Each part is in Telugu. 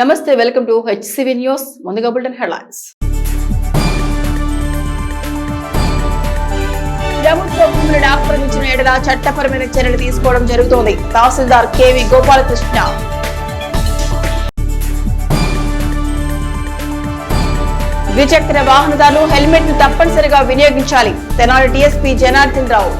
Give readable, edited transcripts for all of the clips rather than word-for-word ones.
నమస్తే, వెల్కమ్ టు హెచ్సివి న్యూస్. ముందుగా బులెటిన్ హెడ్లైన్స్. ప్రభుత్వ భూములను ఆక్రమించిన ఎడల చట్టపరమైన చర్యలు తీసుకోవడం జరుగుతోంది. తహసీల్దార్ కేవి గోపాలకృష్ణ. ద్విచక్ర వాహనదారులు హెల్మెట్ ను తప్పనిసరిగా వినియోగించాలి. తెనాలి డీఎస్పీ జనార్దన్ రావు.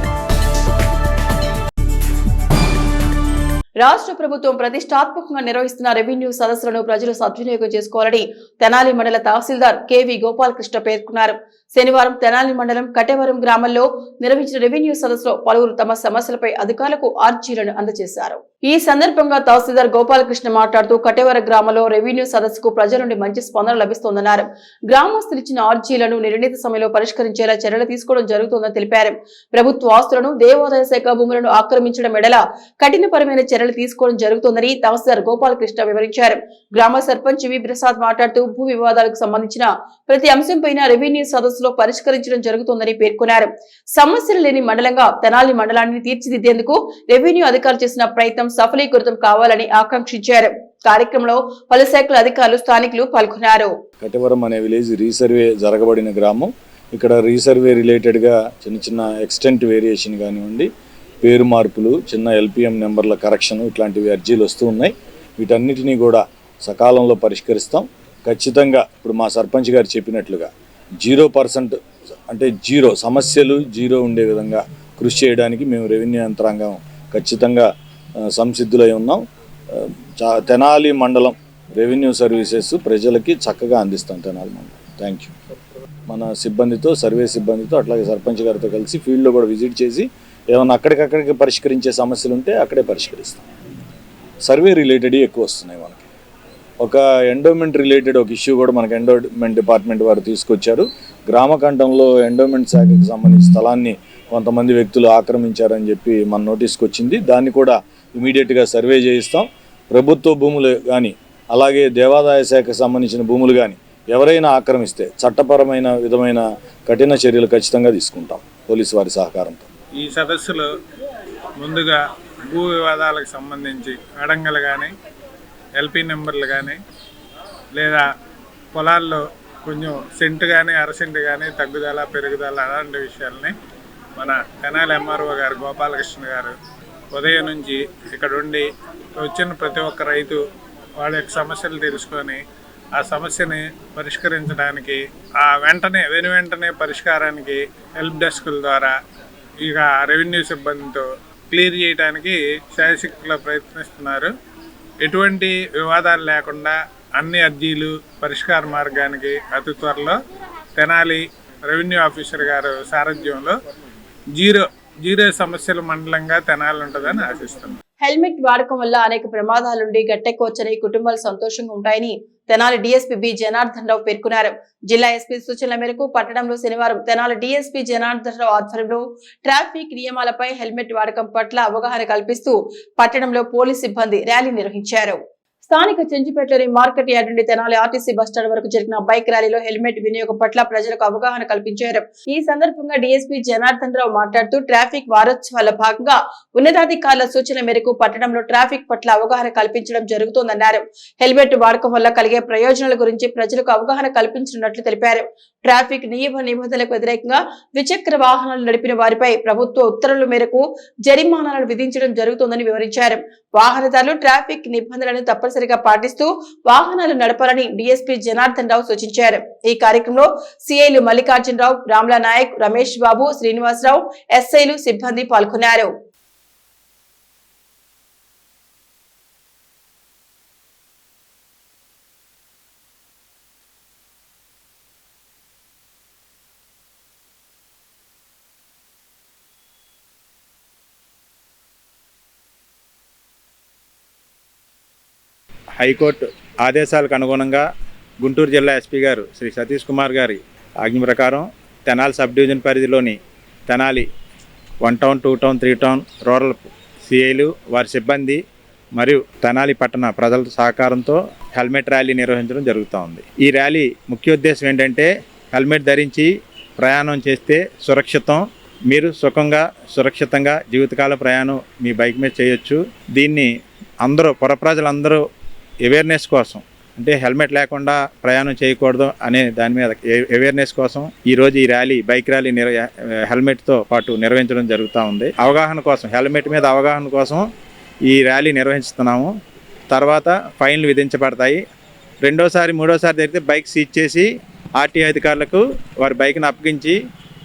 రాష్ట్ర ప్రభుత్వం ప్రతిష్టాత్మకంగా నిర్వహిస్తున్న రెవెన్యూ సదస్సులను ప్రజలు సద్వినియోగం చేసుకోవాలని తెనాలి మండల తహసీల్దార్ కేవి గోపాలకృష్ణ పేర్కొన్నారు. శనివారం తెనాలి మండలం కటేవరం గ్రామంలో నిర్వహించిన రెవెన్యూ సదస్సులో పలువురు తమ సమస్యలపై అధికారులకు ఆర్జీలను అందజేశారు. ఈ సందర్భంగా తహసీల్దార్ గోపాలకృష్ణ మాట్లాడుతూ కటేవరం గ్రామంలో రెవెన్యూ సదస్సుకు ప్రజల నుండి మంచి స్పందన లభిస్తోందన్నారు. గ్రామస్తులు ఇచ్చిన ఆర్జీలను నిర్ణీత సమయంలో పరిష్కరించేలా చర్యలు తీసుకోవడం జరుగుతోందని తెలిపారు. ప్రభుత్వ ఆస్తులను, దేవాదాయ శాఖ భూములను ఆక్రమించడం ఎడల కఠినపరమైన చర్యలు తీసుకోవడం జరుగుతోందని తహసీల్దార్ గోపాలకృష్ణ వివరించారు. గ్రామ సర్పంచ్ వి ప్రసాద్ మాట్లాడుతూ భూ వివాదాలకు సంబంధించిన ప్రతి అంశంపైన రెవెన్యూ సదస్సులో పరిష్కరించడం జరుగుతోందని పేర్కొన్నారు. సమస్యలు లేని మండలంగా తెనాలి మండలాన్ని తీర్చిదిద్దేందుకు రెవెన్యూ అధికారులు చేసిన ప్రయత్నం సఫలీకృతం కావాలని ఆకాంక్షించారు. కార్యక్రమంలో పలు శాఖల అధికారులు, స్థానికులు పాల్గొన్నారు. కటేవరం అనే విలేజ్ రీసర్వే జరగబడిన గ్రామం. ఇక్కడ రీసర్వే రిలేటెడ్ గా చిన్న ఎక్స్టెంట్ వేరియేషన్ కానివ్వండి, పేరు మార్పులు, చిన్న ఎల్పిఎం నెంబర్ల కరెక్షన్, ఇట్లాంటివి అర్జీలు వస్తూ ఉన్నాయి. వీటన్నిటినీ కూడా సకాలంలో పరిష్కరిస్తాం. ఖచ్చితంగా ఇప్పుడు మా సర్పంచ్ గారు చెప్పినట్లుగా 0% అంటే సమస్యలు జీరో ఉండే విధంగా కృషి చేయడానికి మేము రెవెన్యూ యంత్రాంగం ఖచ్చితంగా సంసిద్ధులై ఉన్నాం. తెనాలి మండలం రెవెన్యూ సర్వీసెస్ ప్రజలకి చక్కగా అందిస్తాం. తెనాలి మండలం. Thank you. మన సిబ్బందితో, సర్వే సిబ్బందితో, అట్లాగే సర్పంచ్ గారితో కలిసి ఫీల్డ్లో కూడా విజిట్ చేసి ఏమైనా అక్కడికక్కడికి పరిష్కరించే సమస్యలు ఉంటే అక్కడే పరిష్కరిస్తాం. సర్వే రిలేటెడ్ ఎక్కువ వస్తున్నాయి మనకి. ఒక ఎండోమెంట్ రిలేటెడ్ ఒక ఇష్యూ కూడా మనకి ఎండోమెంట్ డిపార్ట్మెంట్ వారు తీసుకొచ్చారు. గ్రామకంఠంలో ఎండోమెంట్ శాఖకు సంబంధించిన స్థలాన్ని కొంతమంది వ్యక్తులు ఆక్రమించారని చెప్పి మన నోటీస్కి వచ్చింది. దాన్ని కూడా ఇమీడియట్గా సర్వే చేయిస్తాం. ప్రభుత్వ భూములు కానీ, అలాగే దేవాదాయ శాఖకు సంబంధించిన భూములు కానీ ఎవరైనా ఆక్రమిస్తే చట్టపరమైన విధమైన కఠిన చర్యలు ఖచ్చితంగా తీసుకుంటాం పోలీసు వారి సహకారంతో. ఈ సదస్సులో ముందుగా భూ వివాదాలకు సంబంధించి అడంగలు కానీ, ఎల్పీ నెంబర్లు కానీ, లేదా పొలాల్లో కొంచెం సెంటు కానీ, అరసెంటు కానీ తగ్గుదల, పెరుగుదల అలాంటి విషయాల్ని మన తెనాలి ఎంఆర్ఓ గారు గోపాలకృష్ణ గారు ఉదయం నుంచి ఇక్కడ ఉండి వచ్చిన ప్రతి ఒక్క రైతు వాళ్ళ యొక్క సమస్యలు తెలుసుకొని ఆ సమస్యని పరిష్కరించడానికి, ఆ వెంటనే పరిష్కారానికి హెల్ప్ డెస్కుల ద్వారా ఇక రెవెన్యూ సిబ్బందితో క్లియర్ చేయడానికి శాయశక్తిలో ప్రయత్నిస్తున్నారు. ఎటువంటి వివాదాలు లేకుండా అన్ని అర్జీలు పరిష్కార మార్గానికి అతి త్వరలో తెనాలి రెవెన్యూ ఆఫీసర్ గారు సారథ్యంలో జీరో సమస్యల మండలంగా తెనాలి ఉంటుందని ఆశిస్తున్నాం. హెల్మెట్ వాడకం వల్ల అనేక ప్రమాదాల నుండి గట్టెక్కొచ్చని కుటుంబాలు సంతోషంగా ఉంటాయని తెనాలి డీఎస్పీ బి జనార్దన్ రావు పేర్కొన్నారు. జిల్లా ఎస్పీ సూచనల మేరకు పట్టణంలో శనివారం తెనాలి డీఎస్పీ జనార్దన్ రావు ఆధ్వర్యంలో ట్రాఫిక్ నియమాలపై హెల్మెట్ వాడకం పట్ల అవగాహన కల్పిస్తూ పట్టణంలో పోలీస్ సిబ్బంది ర్యాలీ నిర్వహించారు. స్థానిక చెంచుపేటలోని మార్కెట్ యార్డ్ నుండి తెనాలి ఆర్టీసీ బస్టాండ్ వరకు జరిగిన బైక్ ర్యాలీలో హెల్మెట్ వినియోగం పట్ల ప్రజలకు అవగాహన కల్పించారు. ఈ సందర్భంగా డీఎస్పీ జనార్దన్ రావు మాట్లాడుతూ ట్రాఫిక్ వారోత్సవాల భాగంగా ఉన్నతాధికారుల సూచన మేరకు పట్టణంలో ట్రాఫిక్ పట్ల అవగాహన కల్పించడం జరుగుతోందన్నారు. హెల్మెట్ వాడకం వల్ల కలిగే ప్రయోజనాల గురించి ప్రజలకు అవగాహన కల్పించనున్నట్లు తెలిపారు. ట్రాఫిక్ నియమ నిబంధనలకు వ్యతిరేకంగా ద్విచక్ర వాహనాలు నడిపిన వారిపై ప్రభుత్వ ఉత్తర్వుల మేరకు జరిమానాలను విధించడం జరుగుతోందని వివరించారు. వాహనదారులు ట్రాఫిక్ నిబంధనలను తప్పనిసరిగా పాటిస్తూ వాహనాలు నడపాలని డీఎస్పీ జనార్దన్ రావు సూచించారు. ఈ కార్యక్రమంలో సిఐలు మల్లికార్జునరావు, రామ్లా నాయక్, రమేష్ బాబు, శ్రీనివాసరావు, ఎస్ఐలు, సిబ్బంది పాల్గొన్నారు. హైకోర్టు ఆదేశాలకు అనుగుణంగా గుంటూరు జిల్లా ఎస్పీ గారు శ్రీ సతీష్ కుమార్ గారి ఆజ్ఞ ప్రకారం తెనాలి సబ్ డివిజన్ పరిధిలోని Tenali 1 town, 2 town, 3 town rural సిఐలు, వారి సిబ్బంది మరియు తెనాలి పట్టణ ప్రజల సహకారంతో హెల్మెట్ ర్యాలీ నిర్వహించడం జరుగుతూ ఉంది. ఈ ర్యాలీ ముఖ్య ఉద్దేశం ఏంటంటే హెల్మెట్ ధరించి ప్రయాణం చేస్తే సురక్షితం, మీరు సురక్షితంగా జీవితకాల ప్రయాణం మీ బైక్ మీద చేయొచ్చు. దీన్ని అందరూ పుర ప్రజలందరూ అవేర్నెస్ కోసం అంటే హెల్మెట్ లేకుండా ప్రయాణం చేయకూడదు అనే దాని మీద అవేర్నెస్ కోసం ఈరోజు ఈ ర్యాలీ బైక్ ర్యాలీ హెల్మెట్తో పాటు నిర్వహించడం జరుగుతూ ఉంది. అవగాహన కోసం, హెల్మెట్ మీద అవగాహన కోసం ఈ ర్యాలీ నిర్వహిస్తున్నాము. తర్వాత ఫైన్లు విధించబడతాయి. రెండోసారి మూడోసారి జరిగితే బైక్ సీజ్ చేసి ఆర్టీఐ అధికారులకు వారి బైక్ను అప్పగించి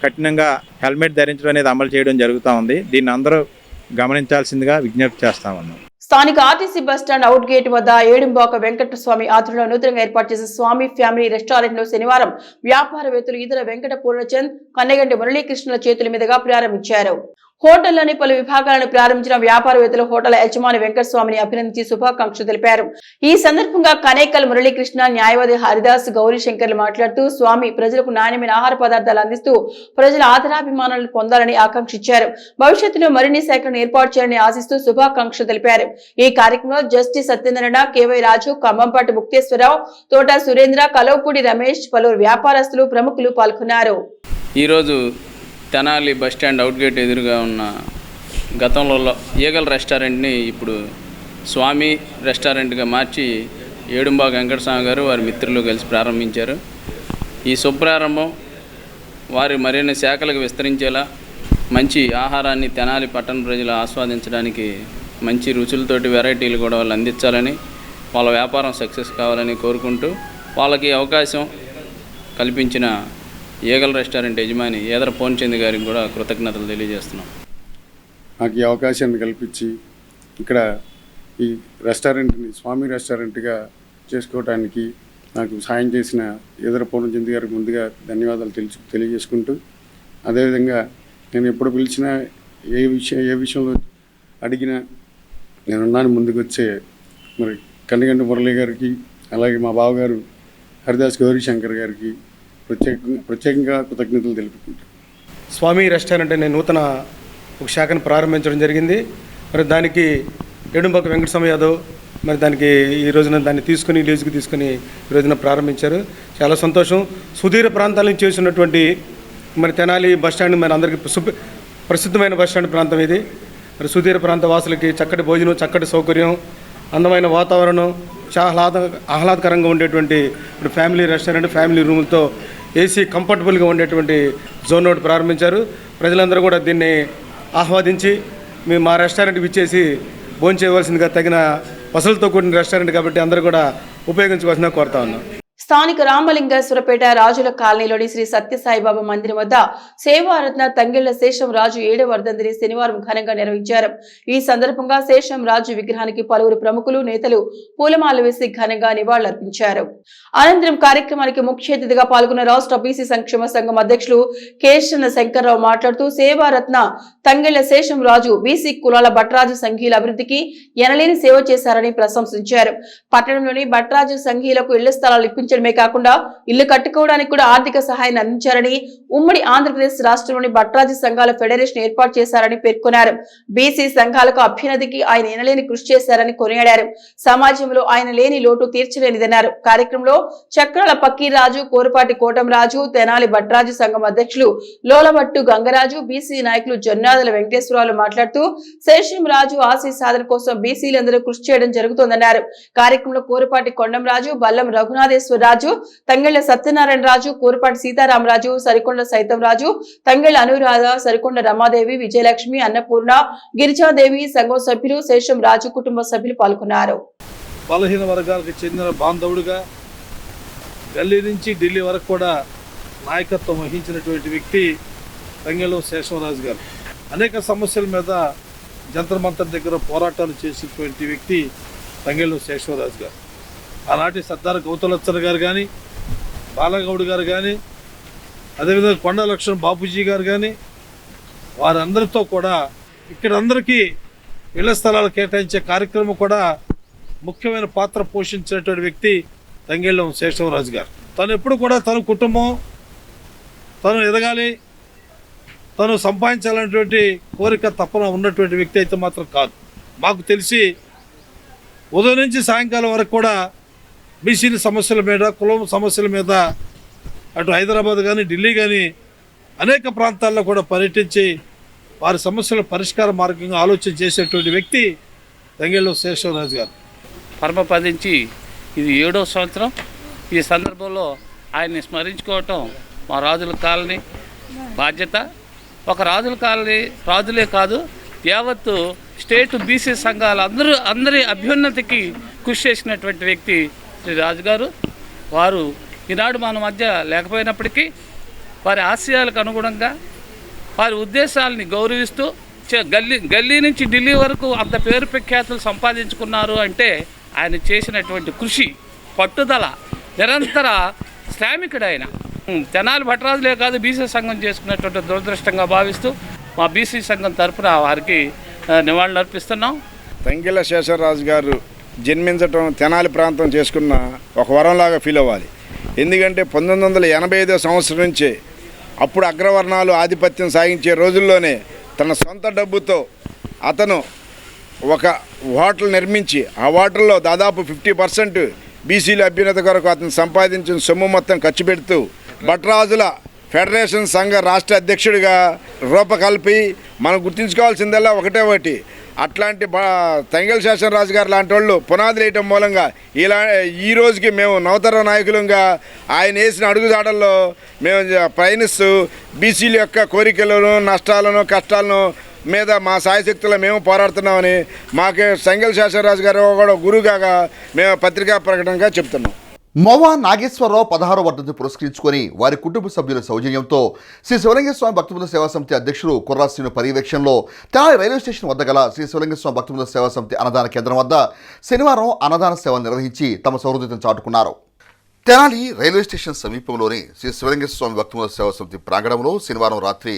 కఠినంగా హెల్మెట్ ధరించడం అనేది అమలు చేయడం జరుగుతూ ఉంది. దీన్ని అందరూ గమనించాల్సిందిగా విజ్ఞప్తి చేస్తా ఉన్నాం. స్థానిక ఆర్టీసీ బస్టాండ్ అవుట్ గేట్ వద్ద ఏడుంబాక వెంకటస్వామి ఆధ్వర్యంలో నూతనంగా ఏర్పాటు చేసిన స్వామి ఫ్యామిలీ రెస్టారెంట్ లో శనివారం వ్యాపారవేత్తలు ఈదర వెంకట పూర్ణచంద్, కన్నెగంటి మురళీకృష్ణుల చేతుల మీదుగా ప్రారంభించారు. హోటల్లోని పలు విభాగాలను ప్రారంభించిన వ్యాపారవేత్తలు హోటల్ యజమాని వెంకటస్వామిని అభినందించి శుభాకాంక్షలు తెలిపారు. ఈ సందర్భంగా కనేకల్ మురళీకృష్ణ, న్యాయవాది హరిదాస్, గౌరీశంకర్లు మాట్లాడుతూ స్వామి ప్రజలకు నాణ్యమైన ఆహార పదార్థాలు అందిస్తూ ప్రజల ఆదరాభిమానాలను పొందాలని ఆకాంక్షించారు. భవిష్యత్తులో మరిన్ని శాఖలను ఏర్పాటు చేయాలని ఆశిస్తూ శుభాకాంక్షలు తెలిపారు. ఈ కార్యక్రమంలో జస్టిస్ సత్యనారాయణ, కేవై రాజు, ఖమ్మంపాటి ముక్తేశ్వరరావు, తోట సురేంద్ర, కలవపూడి రమేష్, పలువురు వ్యాపారస్తులు, ప్రముఖులు పాల్గొన్నారు. ఈరోజు తెనాలి బస్టాండ్ అవుట్గేట్ ఎదురుగా ఉన్న గతంలో ఈగల్ రెస్టారెంట్ని ఇప్పుడు స్వామి రెస్టారెంట్గా మార్చి ఏడుంబాక వెంకటస్వామి గారు వారి మిత్రులు కలిసి ప్రారంభించారు. ఈ శుభప్రారంభం వారి మరిన్ని శాఖలకు విస్తరించేలా, మంచి ఆహారాన్ని తెనాలి పట్టణ ప్రజలు ఆస్వాదించడానికి మంచి రుచులతోటి వెరైటీలు కూడా వాళ్ళు అందించాలని, వాళ్ళ వ్యాపారం సక్సెస్ కావాలని కోరుకుంటూ వాళ్ళకి అవకాశం కల్పించిన ఈగల్ రెస్టారెంట్ యజమాని ఈదర పూర్ణచంద్ గారికి కూడా కృతజ్ఞతలు తెలియజేస్తున్నాం. నాకు ఈ అవకాశాన్ని కల్పించి ఇక్కడ ఈ రెస్టారెంట్ని స్వామి రెస్టారెంట్గా చేసుకోవడానికి నాకు సాయం చేసిన ఈదర పూర్ణచంద్ గారికి ముందుగా ధన్యవాదాలు తెలియజేసుకుంటూ, అదేవిధంగా నేను ఎప్పుడు పిలిచినా ఏ విషయంలో అడిగినా నేనున్నాను ముందుకు వచ్చే మరి కన్నెగంటి మురళి గారికి, అలాగే మా బావగారు హరిదాస్ గౌరీశంకర్ గారికి ప్రత్యేకంగా కృతజ్ఞతలు తెలుపుకుంటాను. స్వామి రెస్టారెంట్ అనే నూతన ఒక శాఖను ప్రారంభించడం జరిగింది. మరి దానికి ఏడుంబాక వెంకటస్వామి యాదవ్ మరి దానికి ఈ రోజున దాన్ని తీసుకుని లీజుకు తీసుకుని ఈ రోజున ప్రారంభించారు. చాలా సంతోషం. సుదూర ప్రాంతాల నుంచి చేసినటువంటి మరి తెనాలి బస్టాండ్ మరి అందరికీ ప్రసిద్ధమైన బస్టాండ్ ప్రాంతం ఇది. మరి సుదూర ప్రాంత వాసులకి చక్కటి భోజనం, చక్కటి సౌకర్యం, అందమైన వాతావరణం, చాలా ఆహ్లాదకరంగా ఉండేటువంటి ఇప్పుడు ఫ్యామిలీ రెస్టారెంట్, ఫ్యామిలీ రూములతో ఏసీ కంఫర్టబుల్గా ఉండేటువంటి జోన్ ఒకటి ప్రారంభించారు. ప్రజలందరూ కూడా దీన్ని ఆహ్వాదించి మేము మా రెస్టారెంట్కి ఇచ్చేసి భోంచేయవలసిందిగా తగిన వసతులతో కూడిన రెస్టారెంట్ కాబట్టి అందరూ కూడా ఉపయోగించుకోవాల్సిందిగా కోరుతా ఉన్నాం. స్థానిక రామలింగేశ్వరపేట రాజుల కాలనీలోని శ్రీ సత్యసాయిబాబా మందిరం వద్ద సేవారత్న తంగెళ్ల శేషం రాజు 7వ వర్ధంతిని శనివారం ఘనంగా నిర్వహించారు. ఈ సందర్భంగా శేషం రాజు విగ్రహానికి పలువురు ప్రముఖులు, నేతలు పూలమాల వేసి ఘనంగా నివాళులర్పించారు. అనంతరం కార్యక్రమానికి ముఖ్య అతిథిగా పాల్గొన్న రాష్ట్ర బీసీ సంక్షేమ సంఘం అధ్యక్షులు కేశన శంకర్రావు మాట్లాడుతూ సేవారత్న తంగెళ్ల శేషం రాజు బీసీ కులాల భట్రాజు సంఘీల అభివృద్ధికి ఎనలేని సేవ చేశారని ప్రశంసించారు. పట్టణంలోని భట్రాజు సంఘీలకు ఇళ్ల స్థలాలు ఇప్పించడమే కాకుండా ఇల్లు కట్టుకోవడానికి కూడా ఆర్థిక సహాయాన్ని అందించారని, ఉమ్మడి ఆంధ్రప్రదేశ్ రాష్ట్రంలోని భట్రాజు సంఘాల ఫెడరేషన్ ఏర్పాటు చేశారని పేర్కొన్నారు. బీసీ సంఘాలకు అభ్యున్నతికి ఆయన ఎనలేని కృషి చేశారని కొనియాడారు. సమాజంలో ఆయన లేని లోటు తీర్చలేనిదన్నారు. కార్యక్రమంలో చక్రాల పక్కీరాజు, కోరపాటి కోటంరాజు, తెనాలి భట్రాజు సంఘం అధ్యక్షులు లోలభట్టు గంగరాజు, బీసీ నాయకులు జొన్నాదల వెంకటేశ్వరరావు మాట్లాడుతూ శేషం రాజు ఆశీ సాధన కోసం బీసీలందరూ కృషి చేయడం జరుగుతోందన్నారు. కార్యక్రమంలో కోరపాటి కొండంరాజు, బల్లం రఘునాథేశ్వర రాజు, తంగెళ్ల సత్యనారాయణ రాజు, కోరపాటి సీతారామరాజు, సరికొండ సైతం రాజు, తంగెళ్ల అనురాధ, సరికొండ రమాదేవి, విజయలక్ష్మి, అన్నపూర్ణ, గిరిజాదేవి సంఘం సభ్యులు, శేషం రాజు కుటుంబ సభ్యులు పాల్గొన్నారు. బలహీన వర్గాలకు చెందిన బాంధవుడిగా గల్లీ నుంచి ఢిల్లీ వరకు కూడా నాయకత్వం వహించినటువంటి వ్యక్తి తంగెళ్ల శేషంరాజు గారు. అనేక సమస్యల మీద జంతర్ మంతర్ దగ్గర పోరాటాలు చేసినటువంటి వ్యక్తి తంగెళ్ల శేషంరాజు గారు. ఆనాటి సర్దార్ గౌతలచ్చర్ గారు కానీ, బాలగౌడ్ గారు కానీ, అదేవిధంగా కొండ లక్ష్మణ్ బాపూజీ గారు కానీ, వారందరితో కూడా ఇక్కడ అందరికీ ఇళ్ల స్థలాలు కేటాయించే కార్యక్రమం కూడా ముఖ్యమైన పాత్ర పోషించినటువంటి వ్యక్తి తంగెళ్ల శేషంరాజు గారు. తను ఎప్పుడు కూడా తన కుటుంబం తను ఎదగాలి, తను సంపాదించాలనేటువంటి కోరిక తప్పన ఉన్నటువంటి వ్యక్తి అయితే మాత్రం కాదు. మాకు తెలిసి ఉదయం నుంచి సాయంకాలం వరకు కూడా బీసీల సమస్యల మీద, కులం సమస్యల మీద అటు హైదరాబాద్ కానీ, ఢిల్లీ కానీ అనేక ప్రాంతాల్లో కూడా పర్యటించి వారి సమస్యల పరిష్కార మార్గంగా ఆలోచన చేసేటువంటి వ్యక్తి తంగెళ్ల శేషంరాజు గారు. పరమపదించి ఇది 7వ సంవత్సరం. ఈ సందర్భంలో ఆయన్ని స్మరించుకోవటం మా రాజుల కాలనీ బాధ్యత. ఒక రాజుల కాలనీ రాజులే కాదు, యావత్తు స్టేట్ బీసీ సంఘాలు అందరి అభ్యున్నతికి కృషి చేసినటువంటి వ్యక్తి శ్రీ రాజు గారు. వారు ఈనాడు మన మధ్య లేకపోయినప్పటికీ వారి ఆశయాలకు అనుగుణంగా వారి ఉద్దేశాలని గౌరవిస్తూ గల్లీ నుంచి ఢిల్లీ వరకు అంత పేరు ప్రఖ్యాతులు సంపాదించుకున్నారు అంటే ఆయన చేసినటువంటి కృషి, పట్టుదల, నిరంతర శ్రామికుడు ఆయన. తెనాలి భట్టరాజులే కాదు, బీసీ సంఘం చేసుకున్నటువంటి దురదృష్టంగా భావిస్తూ మా బీసీ సంఘం తరఫున వారికి నివాళులు అర్పిస్తున్నాం. తంగెళ్ళ శేషరాజు గారు జన్మించటం తెనాలి ప్రాంతం చేసుకున్న ఒక వరంలాగా ఫీల్ అవ్వాలి. ఎందుకంటే 1985 సంవత్సరం నుంచే అప్పుడు అగ్రవర్ణాలు ఆధిపత్యం సాగించే రోజుల్లోనే తన సొంత డబ్బుతో అతను ఒక హోటల్ నిర్మించి ఆ హోటల్లో దాదాపు 50% బీసీల అభ్యున్నత కొరకు అతను సంపాదించిన సొమ్ము మొత్తం ఖర్చు పెడుతూ భట్టరాజుల ఫెడరేషన్ సంఘ రాష్ట్ర అధ్యక్షుడిగా రూపకల్పి మనం గుర్తుంచుకోవాల్సిందల్లా ఒకటి అట్లాంటి తంగెళ్ళ శేషరాజు గారు లాంటి వాళ్ళు పునాదులు వేయటం మూలంగా ఈ రోజుకి మేము నవతర నాయకులంగా ఆయన వేసిన అడుగుజాడల్లో మేము ప్రయాణిస్తూ బీసీల యొక్క కోరికలను, నష్టాలను, కష్టాలను మీద మా సాయశక్తుల్లో మేము పోరాడుతున్నామని మాకు తంగెళ్ళ శేషరాజు గారు కూడా గురువుగా మేము పత్రికా ప్రకటనగా చెప్తున్నాం. మోవా నాగేశ్వరరావు 16వ వర్ధంతి పురస్కరించుకొని వారి కుటుంబ సభ్యుల సౌజన్యంతో శ్రీ శివలింగేశ్వర స్వామి భక్తబృంద సేవా సమితి అధ్యక్షులు కుర్రాశ్రీను పర్యవేక్షణలో తెనాలి రైల్వే స్టేషన్ వద్ద గల శ్రీ శివలింగేశ్వర స్వామి భక్తబృంద సేవా సమితి అన్నదాన కేంద్రం వద్ద శనివారం అన్నదాన సేవలు నిర్వహించి తమ సౌహృదయం చాటుకున్నారు. తెనాలి రైల్వే స్టేషన్ సమీపంలోని శ్రీ శివలింగేశ్వర స్వామి భక్తబృంద సేవా సమితి ప్రాంగణంలో శనివారం రాత్రి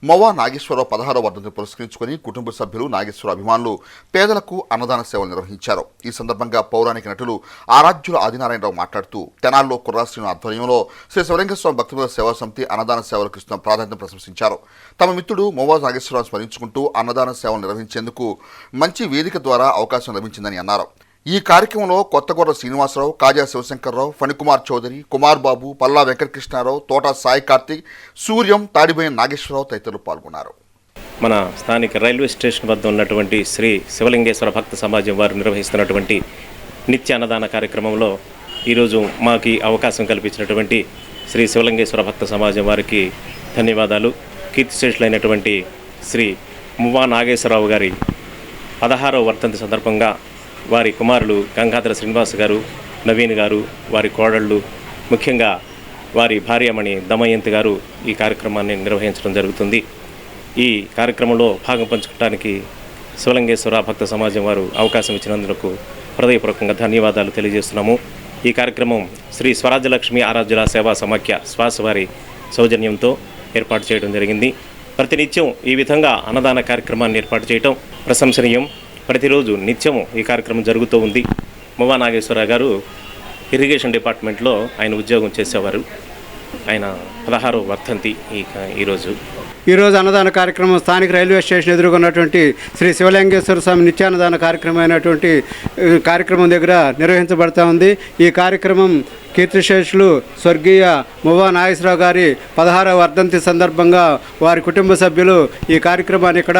మోవా నాగేశ్వరరావు 16వ వర్ధంతి పురస్కరించుకొని కుటుంబ సభ్యులు, నాగేశ్వర అభిమానులు పేదలకు అన్నదాన సేవలు నిర్వహించారు. ఈ సందర్భంగా పౌరాణిక నటులు ఆరాధ్యుల ఆదినారాయణరావు మాట్లాడుతూ తెనాలిలో కుర్రాశ్రీను ఆధ్వర్యంలో శ్రీ శివలింగేశ్వర స్వామి భక్తబృంద సేవా సమితి అన్నదాన సేవలకు ఇస్తున్న ప్రాధాన్యతను ప్రశంసించారు. తమ మిత్రుడు మోవా నాగేశ్వరరావు స్మరించుకుంటూ అన్నదాన సేవలు నిర్వహించేందుకు మంచి వేదిక ద్వారా అవకాశం లభించిందని అన్నారు. ఈ కార్యక్రమంలో కొత్తగొర్ర శ్రీనివాసరావు, కాజా శివశంకర్రావు, ఫణికుమార్ చౌదరి, కుమార్ బాబు, పల్లా వెంకటకృష్ణారావు, తోట సాయి కార్తిక్, సూర్యం, తాడిబోయిన నాగేశ్వరరావు తదితరులు పాల్గొన్నారు. మన స్థానిక రైల్వే స్టేషన్ వద్ద ఉన్నటువంటి శ్రీ శివలింగేశ్వర భక్త సమాజం వారు నిర్వహిస్తున్నటువంటి నిత్య అన్నదాన కార్యక్రమంలో ఈరోజు మాకు అవకాశం కల్పించినటువంటి శ్రీ శివలింగేశ్వర భక్త సమాజం వారికి ధన్యవాదాలు. కీర్తిశేషులైనటువంటి శ్రీ మువ్వా నాగేశ్వరరావు గారి 16వ వర్ధంతి సందర్భంగా వారి కుమారులు గంగాధర శ్రీనివాస్ గారు, నవీన్ గారు, వారి కోడళ్ళు, ముఖ్యంగా వారి భార్యమణి దమయంతి గారు ఈ కార్యక్రమాన్ని నిర్వహించడం జరుగుతుంది. ఈ కార్యక్రమంలో భాగం పంచుకోవడానికి శివలింగేశ్వర భక్త సమాజం వారు అవకాశం ఇచ్చినందుకు హృదయపూర్వకంగా ధన్యవాదాలు తెలియజేస్తున్నాము. ఈ కార్యక్రమం శ్రీ స్వరాజ్యలక్ష్మి ఆరాధ్యుల సేవా సమాఖ్య శ్వాస వారి సౌజన్యంతో ఏర్పాటు చేయడం జరిగింది. ప్రతినిత్యం ఈ విధంగా అన్నదాన కార్యక్రమాన్ని ఏర్పాటు చేయడం ప్రశంసనీయం. ప్రతిరోజు నిత్యము ఈ కార్యక్రమం జరుగుతూ ఉంది. మువ్వా నాగేశ్వరరావు గారు ఇరిగేషన్ డిపార్ట్మెంట్లో ఆయన ఉద్యోగం చేసేవారు. ఆయన 16వ వర్ధంతి ఈరోజు అన్నదాన కార్యక్రమం స్థానిక రైల్వే స్టేషన్ ఎదుర్కొన్నటువంటి శ్రీ శివలింగేశ్వర స్వామి నిత్యాన్నదాన కార్యక్రమం అయినటువంటి కార్యక్రమం దగ్గర నిర్వహించబడతా ఉంది. ఈ కార్యక్రమం కీర్తిశేషులు స్వర్గీయ మువ్వా నాగేశ్వరరావు గారి 16వ వర్ధంతి సందర్భంగా వారి కుటుంబ సభ్యులు ఈ కార్యక్రమాన్ని ఇక్కడ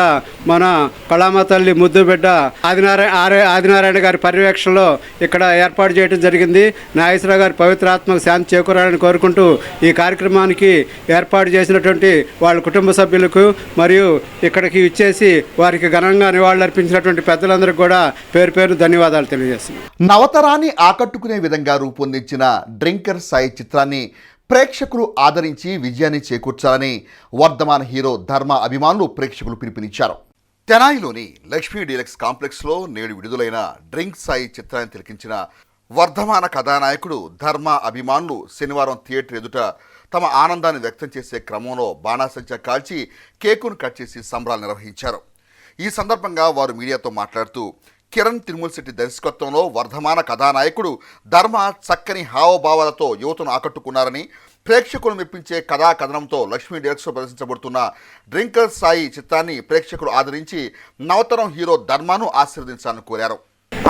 మన కళామ తల్లి ముద్దుబిడ్డ ఆదినారాయణ గారి పర్యవేక్షణలో ఇక్కడ ఏర్పాటు చేయడం జరిగింది. నాగేశ్వరరావు గారి పవిత్రాత్మకు శాంతి చేకూరాలని కోరుకుంటూ ఈ కార్యక్రమానికి ఏర్పాటు చేసినటువంటి వాళ్ళ కుటుంబ సభ్యులకు మరియు ఇక్కడికి ఇచ్చేసి వారికి ఘనంగా నివాళులర్పించినటువంటి పెద్దలందరికీ కూడా పేరు పేరు ధన్యవాదాలు తెలియజేస్తున్నాను. నవతరాన్ని ఆకట్టుకునే విధంగా రూపొందించిన డ్రింకర్ సాయి చిత్రాన్ని ప్రేక్షకులు ఆదరించి విజయాన్ని చేకూర్చాలని వర్ధమాన హీరో ధర్మ అభిమానులు ప్రేక్షకులు పిలుపునిచ్చారు. తెనాలిలోని లక్ష్మీ డీలక్స్ కాంప్లెక్స్లో నేడు విడుదలైన డ్రింక్ సాయి చిత్రాన్ని తిలకించిన వర్ధమాన కథానాయకుడు ధర్మ అభిమానులు శనివారం థియేటర్ ఎదుట తమ ఆనందాన్ని వ్యక్తం చేసే క్రమంలో బాణాసంచా కాల్చి కేకును కట్ చేసి సంబరాలు నిర్వహించారు. ఈ సందర్భంగా వారు మీడియాతో మాట్లాడుతూ కిరణ్ తిరుమల శెట్టి దర్శకత్వంలో వర్ధమాన కథానాయకుడు ధర్మ చక్కని హావభావాలతో యువతను ఆకట్టుకున్నారని, ప్రేక్షకులు మెప్పించే కథా కథనంతో లక్ష్మీ డీలక్స్లో ప్రదర్శించబడుతున్న డ్రింకర్ సాయి చిత్రాన్ని ప్రేక్షకులు ఆదరించి నవతరం హీరో ధర్మను ఆశీర్వదించాలని కోరారు.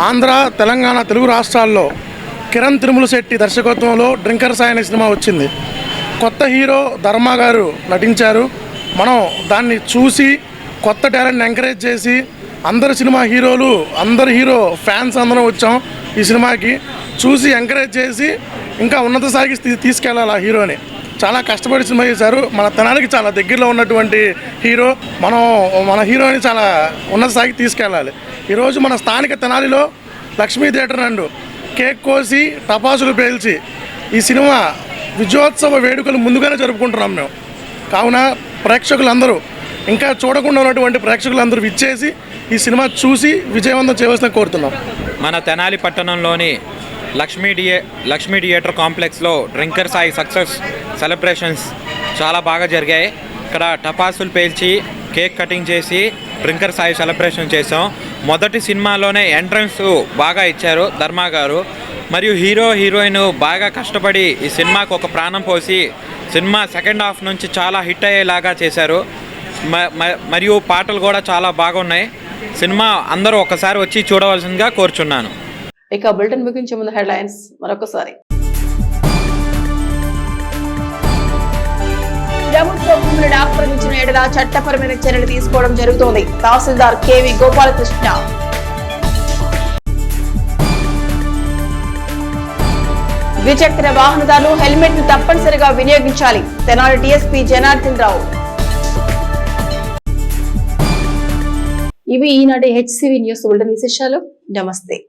ఆంధ్ర, తెలంగాణ, తెలుగు రాష్ట్రాల్లో కిరణ్ తిరుమల శెట్టి దర్శకత్వంలో డ్రింకర్ సాయి అనే సినిమా వచ్చింది. కొత్త హీరో ధర్మ గారు నటించారు. మనం దాన్ని చూసి కొత్త టాలెంట్ని ఎంకరేజ్ చేసి అందరు సినిమా హీరోలు, అందరు హీరో ఫ్యాన్స్ అందరం వచ్చాం ఈ సినిమాకి. చూసి ఎంకరేజ్ చేసి ఇంకా ఉన్నత స్థాయికి తీసుకెళ్ళాలి ఆ హీరోని. చాలా కష్టపడి సినిమా చేశారు. మన తనానికి చాలా దగ్గరలో ఉన్నటువంటి హీరో. మన హీరోని చాలా ఉన్నత స్థాయికి తీసుకెళ్ళాలి. ఈరోజు మన స్థానిక తెనాలిలో లక్ష్మీ థియేటర్ నందు కేక్ కోసి టపాసులు పేల్చి ఈ సినిమా విజయోత్సవ వేడుకలు ముందుగానే జరుపుకుంటున్నాం మేము. కావున ప్రేక్షకులందరూ, ఇంకా చూడకుండా ఉన్నటువంటి ప్రేక్షకులందరూ విచ్చేసి ఈ సినిమా చూసి విజయవంతం చేయవలసిన కోరుతున్నాం. మన తెనాలి పట్టణంలోని లక్ష్మీ థియేటర్ కాంప్లెక్స్లో డ్రింకర్ సాయి సక్సెస్ సెలబ్రేషన్స్ చాలా బాగా జరిగాయి. ఇక్కడ టపాసులు పేల్చి కేక్ కటింగ్ చేసి డ్రింకర్ సాయి సెలబ్రేషన్ చేసాం. మొదటి సినిమాలోనే ఎంట్రన్స్ బాగా ఇచ్చారు ధర్మా గారు. మరియు హీరోయిన్ బాగా కష్టపడి ఈ సినిమాకు ఒక ప్రాణం పోసి సినిమా సెకండ్ హాఫ్ నుంచి చాలా హిట్ అయ్యేలాగా చేశారు. మరియు పాటలు కూడా చాలా బాగున్నాయి. సినిమా అందరూ ఒకసారి వచ్చి చూడవలసిందిగా కోరుచున్నాను. ఇక బులెటిన్ ముగించే ముందు హెడ్లైన్స్ మరొకసారి. ప్రభుత్వ భూములను ఆక్రమించిన ఎడల చట్టపరమైన చర్యలు తీసుకోవడం జరుగుతోంది. తహసీల్దార్ కేవి గోపాలకృష్ణ. ద్విచక్ర వాహనదారులు హెల్మెట్ ను తప్పనిసరిగా వినియోగించాలి. తెనాలి డీఎస్పీ జనార్దన్ రావు. ఇవి ఈనాటి హెచ్సివి న్యూస్ బులెటిన్ విశేషాలు. నమస్తే.